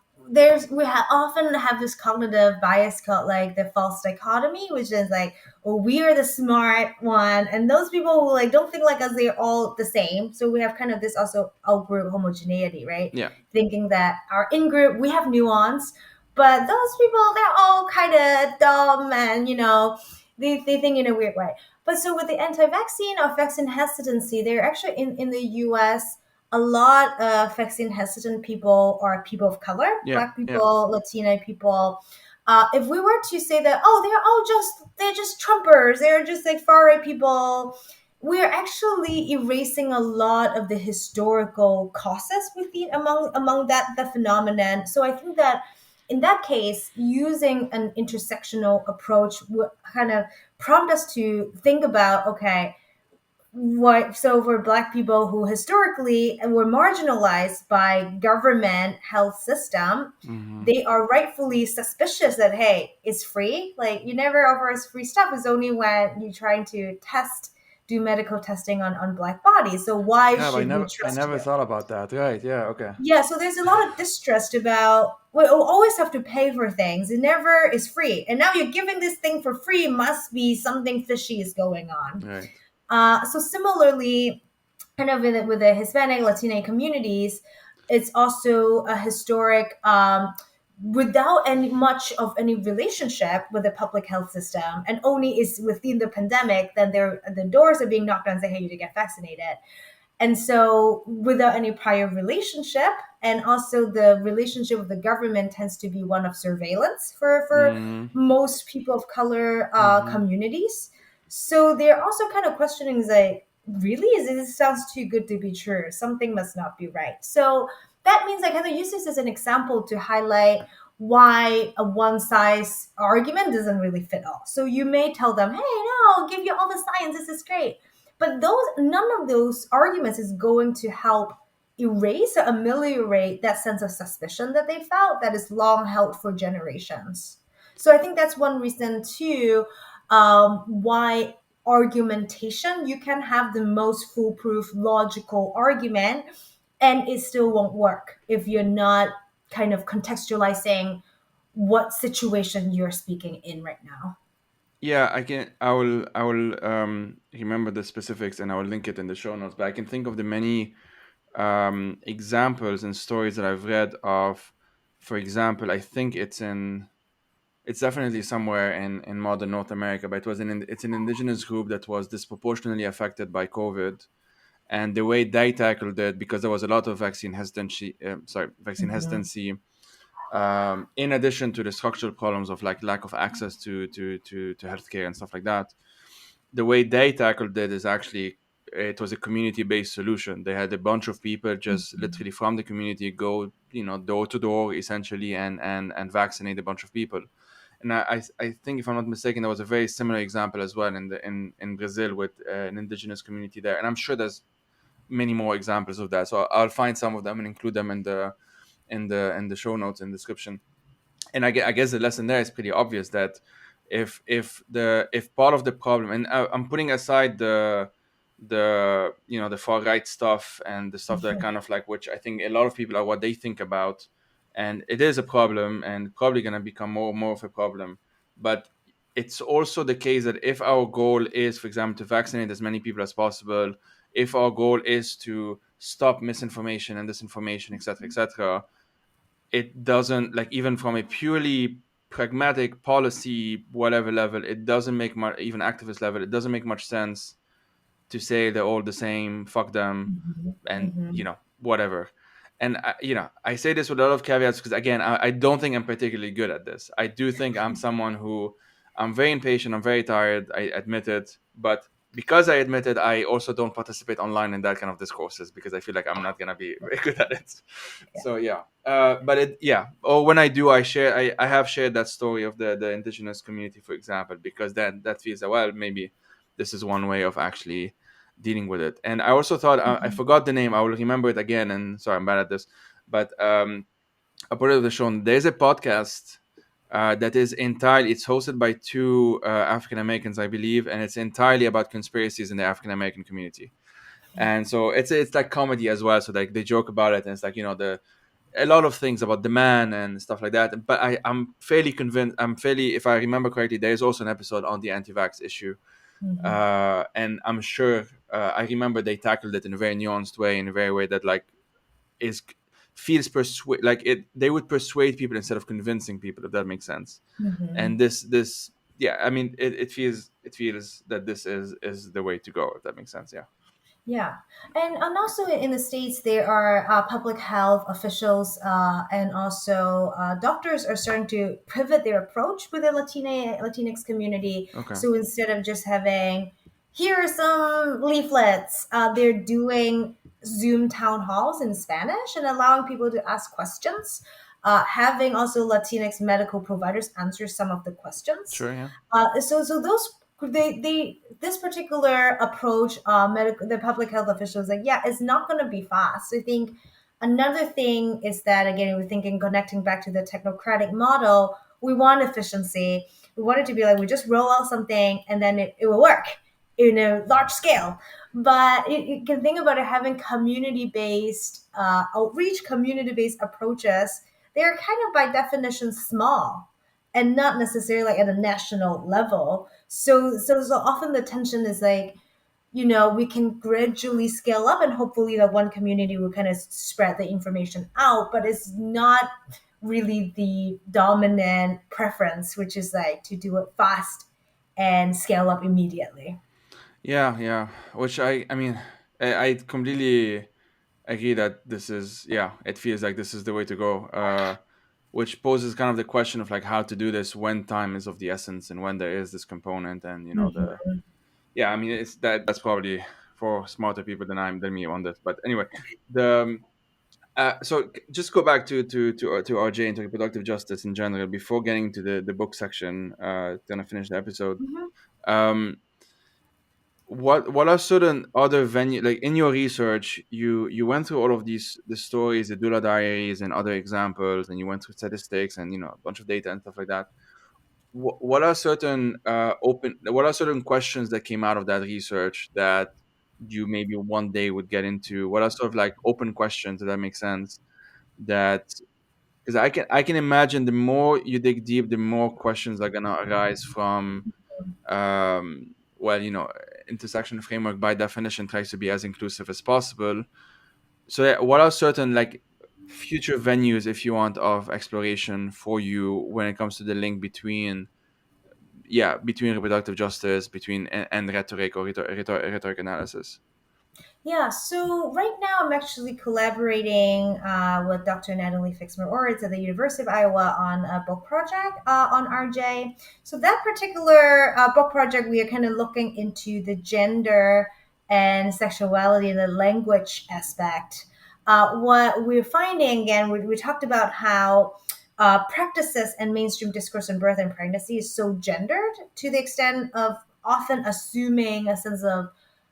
often have this cognitive bias called like the false dichotomy, which is like, oh, we are the smart one, and those people who like don't think like us, they're all the same. So we have kind of this also out group homogeneity, right? Yeah. Thinking that our in group we have nuance, but those people they're all kind of dumb and they think in a weird way. But so with the anti-vaccine or vaccine hesitancy, they're actually in the US a lot of vaccine hesitant people are people of color, Yeah. Black Yeah. people, Latina people. If we were to say that, oh, they're just Trumpers, they're just like far right people, we're actually erasing a lot of the historical causes within among that the phenomenon. So I think that in that case, using an intersectional approach would kind of prompt us to think about, okay, what so for Black people who historically were marginalized by government health system, Mm-hmm. they are rightfully suspicious that, hey, it's free, like you never offer us free stuff. It's only when you're trying to do medical testing on Black bodies, so why Yeah, but should we I trust never you? thought about that. Right. Yeah. Okay. Yeah, so there's a lot of distrust about, we always have to pay for things, it never is free, and now you're giving this thing for free, must be something fishy is going on. Right. So similarly, kind of with the Hispanic, Latina communities, it's also a historic, without any much of any relationship with the public health system, and only is within the pandemic, then the doors are being knocked on and say, hey, you need to get vaccinated. And so, without any prior relationship, and also the relationship with the government tends to be one of surveillance for Mm-hmm. most people of color Mm-hmm. communities. So they're also kind of questioning, like, really, is this sounds too good to be true? Something must not be right. So that means I kind of use this as an example to highlight why a one size argument doesn't really fit all. So you may tell them, hey, no, I'll give you all the science. This is great. But none of those arguments is going to help erase or ameliorate that sense of suspicion that they felt that is long held for generations. So I think that's one reason too, why argumentation, you can have the most foolproof logical argument and it still won't work if you're not kind of contextualizing what situation you're speaking in right now. Yeah, I can. I will remember the specifics and I will link it in the show notes. But I can think of the many examples and stories that I've read of. For example, I think it's definitely somewhere in modern North America, but it's an indigenous group that was disproportionately affected by COVID, and the way they tackled it, because there was a lot of vaccine Mhm. hesitancy, in addition to the structural problems of like lack of access to healthcare and stuff like that. The way they tackled it is actually, it was a community-based solution. They had a bunch of people just literally from the community go, door to door essentially, and vaccinate a bunch of people. And I think, if I'm not mistaken, there was a very similar example as well in Brazil with an indigenous community there. And I'm sure there's many more examples of that. So I'll find some of them and include them in the show notes and description. And I guess the lesson there is pretty obvious, that if part of the problem, and I'm putting aside the far right stuff and the stuff that kind of like, which I think a lot of people are what they think about, and it is a problem and probably going to become more and more of a problem. But it's also the case that if our goal is, for example, to vaccinate as many people as possible, if our goal is to stop misinformation and disinformation, etc., it doesn't, like, even from a purely pragmatic policy whatever level, it doesn't make much, even activist level, it doesn't make much sense to say they're all the same, fuck them, and whatever. And I say this with a lot of caveats because, again, I don't think I'm particularly good at this. I do think I'm someone who, I'm very impatient, I'm very tired, I admit it. But because I admit it, I also don't participate online in that kind of discourses because I feel like I'm not gonna be very good at it. So but or when I do, I have shared that story of the indigenous community, for example, because that feels like, well, maybe this is one way of actually dealing with it. And I also thought, I forgot the name, I will remember it again, and sorry, I'm bad at this, but I put it on the show. There's a podcast that is entirely, it's hosted by two African Americans, I believe, and it's entirely about conspiracies in the African American community. And so it's like comedy as well, so like they joke about it, and it's like, a lot of things about the man and stuff like that. But I'm fairly convinced, if I remember correctly, there is also an episode on the anti-vax issue. And I'm sure, I remember they tackled it in a very nuanced way, in a very way that like feels like it. They would persuade people instead of convincing people, if that makes sense. And this, I mean, it feels that this is the way to go, if that makes sense. Yeah. Yeah, and also in the States, there are public health officials and also doctors are starting to pivot their approach with the Latinx community. Okay. So instead of just having, here are some leaflets, they're doing Zoom town halls in Spanish and allowing people to ask questions. Having also Latinx medical providers answer some of the questions. Sure. Yeah. So those they this particular approach, the public health officials, like, yeah, it's not going to be fast. I think another thing is that, again, we're thinking, connecting back to the technocratic model, we want efficiency. We want it to be like, we just roll out something and then it will work in a large scale. But you can think about it having community-based outreach, community-based approaches. They're kind of by definition small and not necessarily like at a national level. So often the tension is like, we can gradually scale up and hopefully that one community will kind of spread the information out, but it's not really the dominant preference, which is like to do it fast and scale up immediately. Yeah. Which I mean, I completely agree that this is, it feels like this is the way to go. Which poses kind of the question of like how to do this when time is of the essence and when there is this component, and I mean, it's that's probably for smarter people than me on this. But anyway, the so just go back to RJ and to reproductive justice in general before getting to the book section. Gonna finish the episode. Um, what are certain other venue, like in your research, you went through all of the stories, the Doula Diaries and other examples, and you went through statistics and a bunch of data and stuff like that. What are certain what are certain questions that came out of that research that you maybe one day would get into? What are sort of like open questions, if that makes sense, that, because I can imagine the more you dig deep, the more questions are gonna arise from, well, intersection framework by definition tries to be as inclusive as possible. So what are certain like future venues, if you want, of exploration for you when it comes to the link between reproductive justice, and rhetoric or rhetoric analysis? Yeah, so right now I'm actually collaborating with Dr. Natalie Fixmer-Oritz at the University of Iowa on a book project on RJ. So that particular book project, we are kind of looking into the gender and sexuality and the language aspect. What we're finding, again, we talked about how practices and mainstream discourse on birth and pregnancy is so gendered to the extent of often assuming a sense of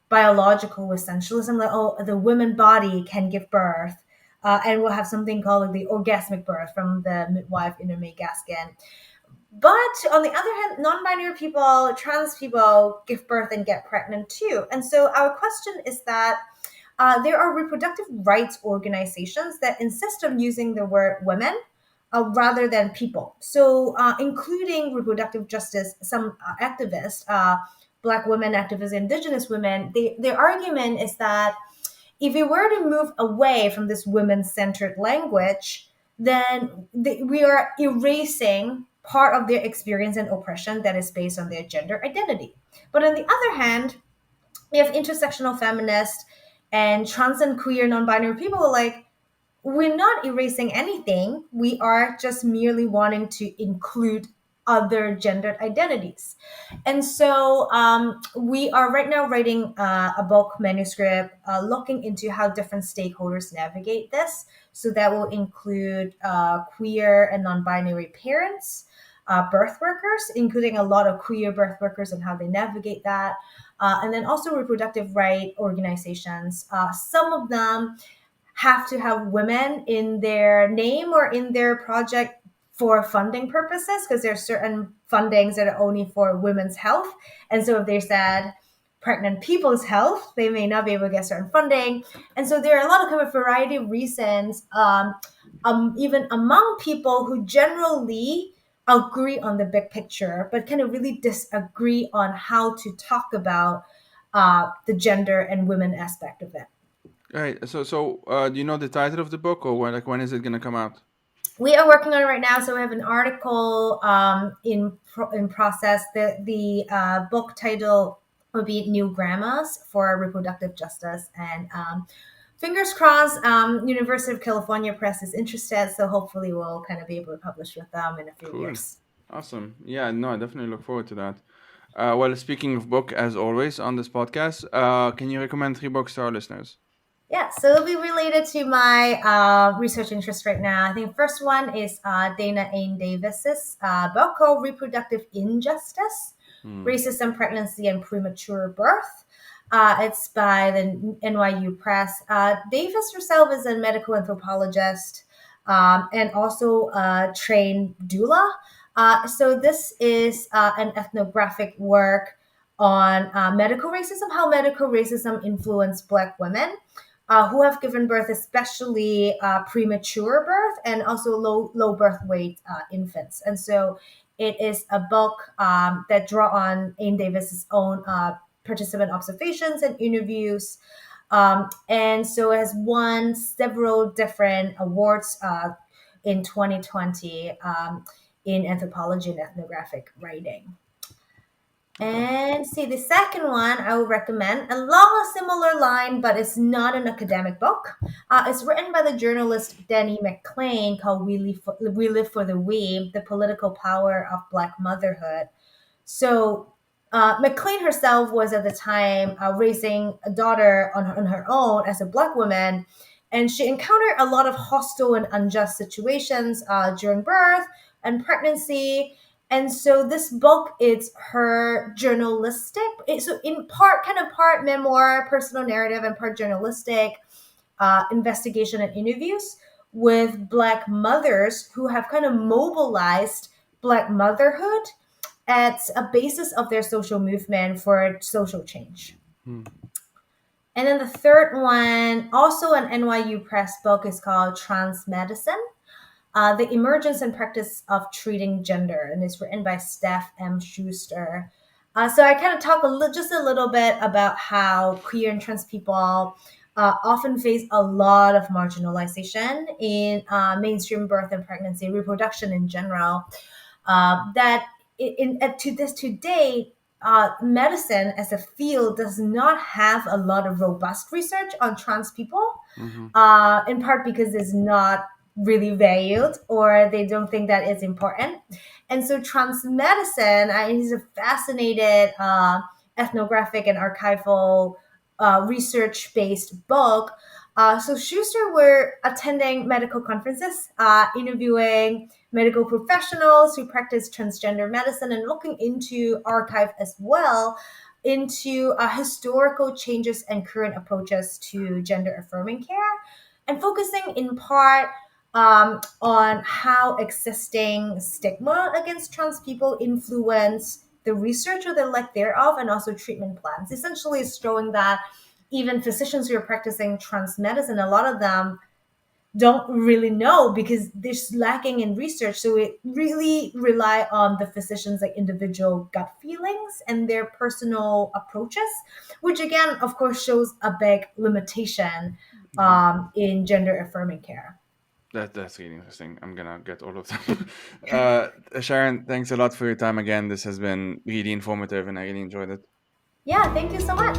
biological essentialism, like, oh, the women body can give birth, and we'll have something called like the orgasmic birth from the midwife in a May Gaskin. But on the other hand, non-binary people, trans people give birth and get pregnant too. And so our question is that there are reproductive rights organizations that insist on using the word women rather than people. So, including reproductive justice, some activists, Black women activists, Indigenous women, their argument is that if we were to move away from this women-centered language, then we are erasing part of their experience and oppression that is based on their gender identity. But on the other hand, we have intersectional feminists and trans and queer non-binary people who are like, we're not erasing anything. We are just merely wanting to include other gendered identities. And so we are right now writing a book manuscript looking into how different stakeholders navigate this. So that will include queer and non-binary parents, birth workers, including a lot of queer birth workers and how they navigate that. And then also reproductive right organizations. Some of them have to have women in their name or in their project for funding purposes, because there are certain fundings that are only for women's health. And so if they said pregnant people's health, they may not be able to get certain funding. And so there are a lot of kind of variety of reasons, even among people who generally agree on the big picture, but kind of really disagree on how to talk about the gender and women aspect of it. All right. So, do you know the title of the book, or when is it gonna come out? We are working on it right now. So we have an article in process. The book title would be New Grandmas for Reproductive Justice. And fingers crossed, University of California Press is interested. So hopefully we'll kind of be able to publish with them in a few Cool. years. Awesome. Yeah, no, I definitely look forward to that. Well, speaking of book, as always on this podcast, can you recommend 3 books to our listeners? Yeah, so it'll be related to my research interest right now. I think the first one is Dána-Ain Davis's book called Reproductive Injustice, Racism, Pregnancy, and Premature Birth. It's by the NYU Press. Davis herself is a medical anthropologist and also a trained doula. So this is an ethnographic work on medical racism, how medical racism influenced Black women who have given birth, especially premature birth and also low birth weight infants. And so it is a book that draw on Ain Davis's own participant observations and interviews. And so it has won several different awards in 2020 in anthropology and ethnographic writing. And see, the second one I would recommend along a similar line, but it's not an academic book. It's written by the journalist Dani McClain called We Live for the We, The Political Power of Black Motherhood. So McClain herself was at the time raising a daughter on her own as a Black woman, and she encountered a lot of hostile and unjust situations during birth and pregnancy. And so this book is her journalistic, so in part, kind of part memoir, personal narrative, and part journalistic investigation and interviews with Black mothers who have kind of mobilized Black motherhood at a basis of their social movement for social change. And then the third one, also an NYU Press book, is called Trans Medicine. The Emergence and Practice of Treating Gender, and it's written by Steph M. Schuster. So I kind of talk just a little bit about how queer and trans people often face a lot of marginalization in mainstream birth and pregnancy, reproduction in general. That to date, medicine as a field does not have a lot of robust research on trans people, in part because it's not really valued or they don't think that is important. And so trans medicine is a fascinated ethnographic and archival research-based book. So Schuster were attending medical conferences, interviewing medical professionals who practice transgender medicine and looking into archive as well into historical changes and current approaches to gender affirming care, and focusing in part on how existing stigma against trans people influence the research or the lack thereof, and also treatment plans. Essentially, it's showing that even physicians who are practicing trans medicine, a lot of them don't really know because they're lacking in research. So it really rely on the physicians' like individual gut feelings and their personal approaches, which again, of course, shows a big limitation in gender affirming care. That's really interesting. I'm gonna get all of them. Sharon, thanks a lot for your time again. This has been really informative, and I really enjoyed it. Yeah, thank you so much.